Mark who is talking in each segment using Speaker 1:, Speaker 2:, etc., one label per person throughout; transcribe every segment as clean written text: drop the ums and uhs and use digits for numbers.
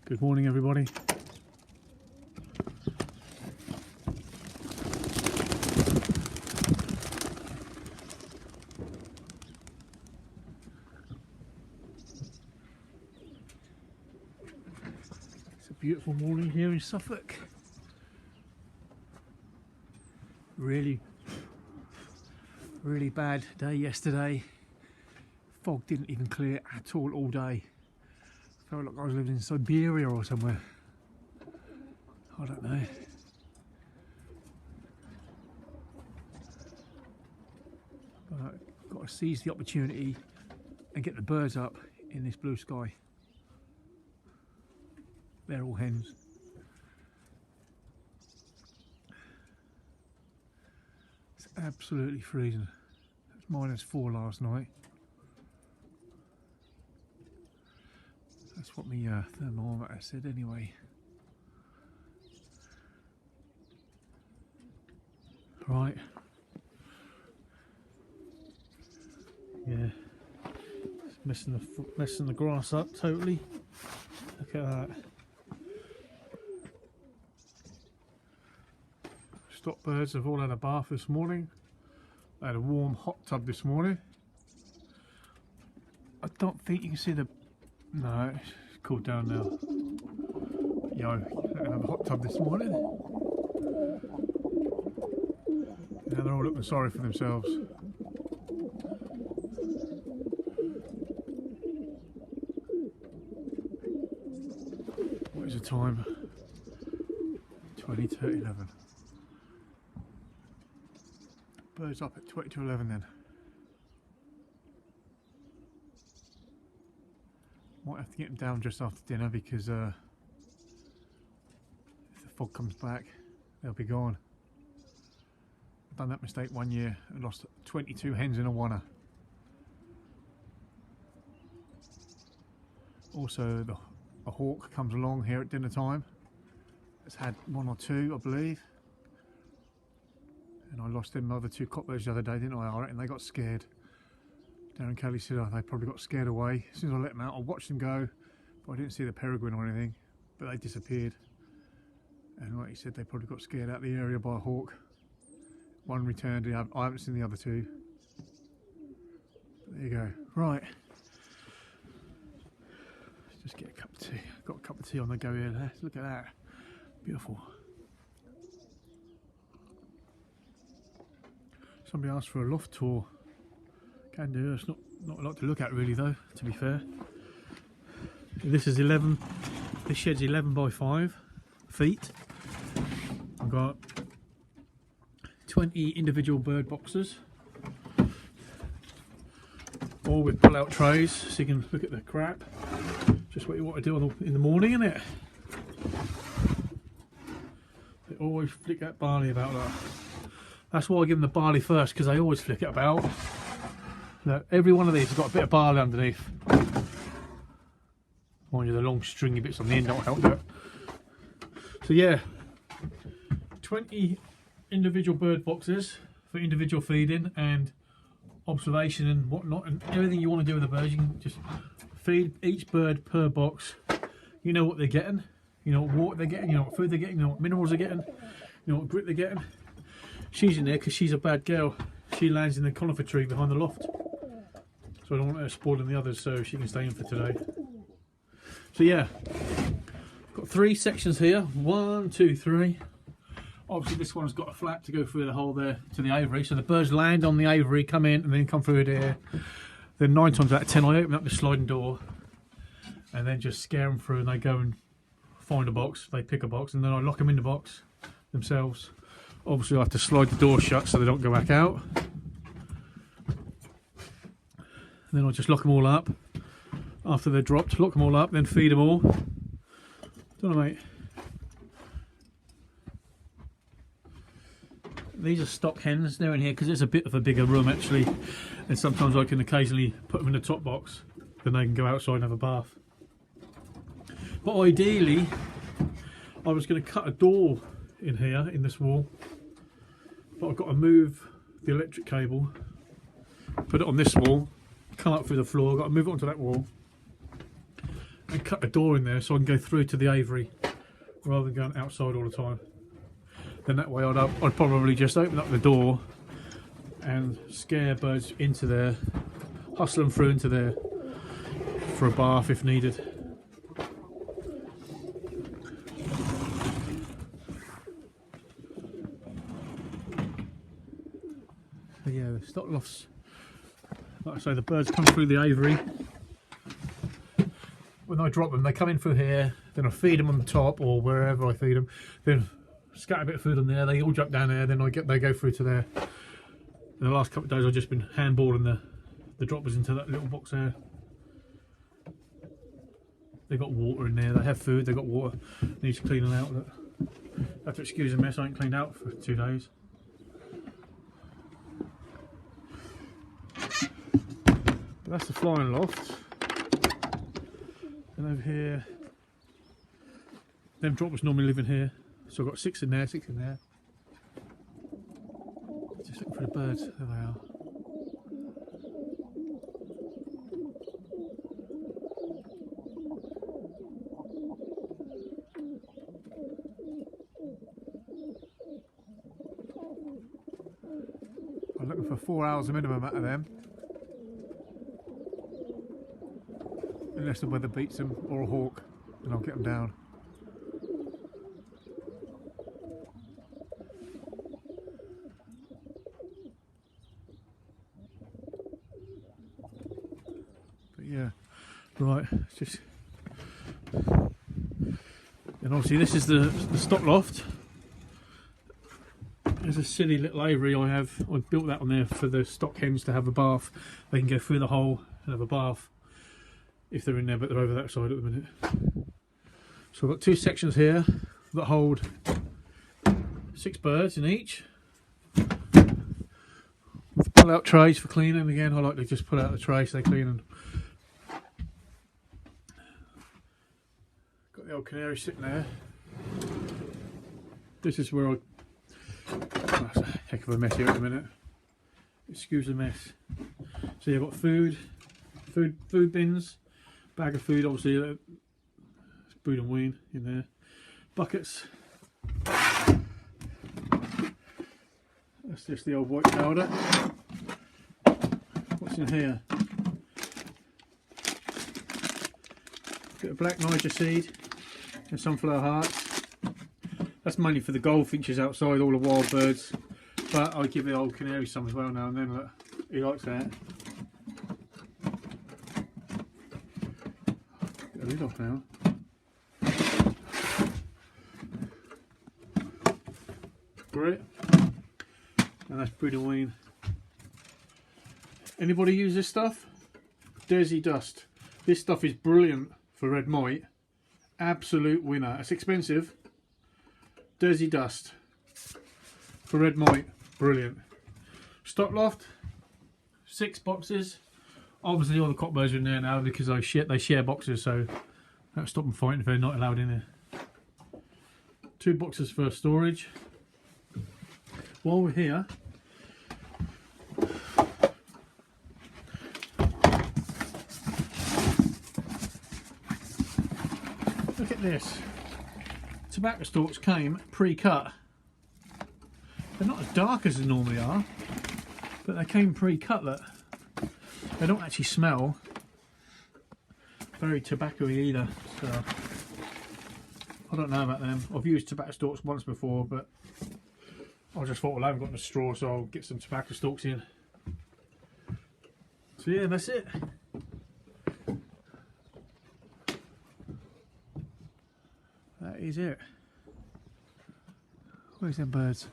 Speaker 1: Good morning, everybody. It's a beautiful morning here in Suffolk. Really bad day yesterday. Fog didn't even clear at all day. Felt like I was living in Siberia or somewhere. I don't know. But got to seize the opportunity and get the birds up in this blue sky. They're all hens. It's absolutely freezing. It was -4 last night. That's what my thermometer said anyway. Right. Yeah. It's messing the grass up totally. Look at that. Stock birds have all had a bath this morning. I had a warm hot tub this morning. I don't think you can see the... No, it's cooled down now. Yo, I had a hot tub this morning. Now they're all looking sorry for themselves. What is the time? 20 to 11. Birds up at 20 to 11 then. Might have to get them down just after dinner because if the fog comes back, they'll be gone. I've done that mistake one year and lost 22 hens in a wanna. Also, a hawk comes along here at dinner time. It's had 1 or 2, I believe. And I lost them other 2 cockbirds the other day, didn't I? I reckon they got scared. Darren Kelly said they probably got scared away. As soon as I let them out, I watched them go, but I didn't see the peregrine or anything, but they disappeared. And like he said, they probably got scared out of the area by a hawk. One returned, I haven't seen the other 2. But there you go. Right. Let's just get a cup of tea. Got a cup of tea on the go here. Look at that. Beautiful. Somebody asked for a loft tour. Can do. It's not a lot to look at really though, to be fair. This is 11. This shed's 11 by 5 feet. I've got 20 individual bird boxes, all with pull-out trays, so you can look at the crap. Just what you want to do in the morning, isn't it? They always flick that barley about that. That's why I give them the barley first, because they always flick it about. Look, every one of these has got a bit of barley underneath. Mind you, the long stringy bits on the end don't help that. So yeah, 20 individual bird boxes for individual feeding and observation and whatnot, and everything you want to do with the birds. You can just feed each bird per box. You know what they're getting, you know what water they're getting, you know what food they're getting, you know what minerals they're getting, you know what grit they're getting. She's in there because she's a bad girl. She lands in the conifer tree behind the loft. So I don't want her spoiling the others, so she can stay in for today. So yeah, got 3 sections here. 1, 2, 3. Obviously this one's got a flap to go through the hole there to the aviary. So the birds land on the aviary, come in and then come through there. Then 9 times out of 10 I open up the sliding door and then just scare them through, and they go and find a box. They pick a box and then I lock them in the box themselves. Obviously I have to slide the door shut so they don't go back out. And then I'll just lock them all up after they're dropped, lock them all up, then feed them all. Don't know, mate. These are stock hens. They're in here because it's a bit of a bigger room actually, and sometimes I can occasionally put them in the top box, then they can go outside and have a bath. But ideally I was going to cut a door in here in this wall, but I've got to move the electric cable, put it on this wall, come up through the floor, I've got to move it onto that wall, and cut a door in there so I can go through to the aviary rather than going outside all the time. Then that way I'd probably just open up the door and scare birds into there, hustle them through into there for a bath if needed. So yeah, the stock lofts, like I say, the birds come through the aviary. When I drop them, they come in through here, then I feed them on the top or wherever I feed them, then scatter a bit of food on there, they all jump down there, then they go through to there. In the last couple of days I've just been handballing the droppers into that little box there. They've got water in there, they have food, they've got water, need to clean them out. Look. I have to excuse the mess, I ain't cleaned out for 2 days. But that's the flying loft. And over here, them droppers normally live in here. So I've got 6 in there, 6 in there. Just looking for the birds, there they are. I'm looking for 4 hours a minimum out of them. Unless the weather beats them, or a hawk, then I'll get them down. But yeah, right, it's just... And obviously this is the stock loft. There's a silly little aviary I've built that on there for the stock hens to have a bath. They can go through the hole and have a bath if they're in there, but they're over that side at the minute. So I've got 2 sections here that hold 6 birds in each. With pull out trays for cleaning. Again, I like to just pull out the tray so they clean. And got the old canary sitting there. This is where that's a heck of a mess here at the minute. Excuse the mess. So you've got food bins, bag of food, obviously, brood and wean in there, buckets. That's just the old white powder. What's in here? Bit of black Niger seed and sunflower hearts. That's mainly for the goldfinches outside, all the wild birds. But I give the old canary some as well now and then. Look, he likes that. Get the lid off now. Great. And that's brood and wean. Anybody use this stuff? Desi dust. This stuff is brilliant for red mite. Absolute winner. It's expensive. Desi dust for red mite, brilliant. Stock loft, 6 boxes. Obviously all the cockbirds are in there now because they share boxes, so that'll stop them fighting if they're not allowed in there. 2 boxes for storage. While we're here, look at this. Tobacco stalks came pre-cut. They're not as dark as they normally are, but they came pre-cut. Look, they don't actually smell very tobacco-y either, so I don't know about them. I've used tobacco stalks once before, but I just thought, well, I haven't got a straw, so I'll get some tobacco stalks in. So yeah, that's it. That is it. Where's them birds?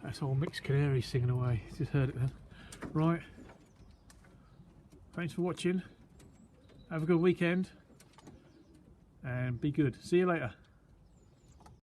Speaker 1: That's all mixed canaries singing away. Just heard it then. Right. Thanks for watching. Have a good weekend. And be good. See you later.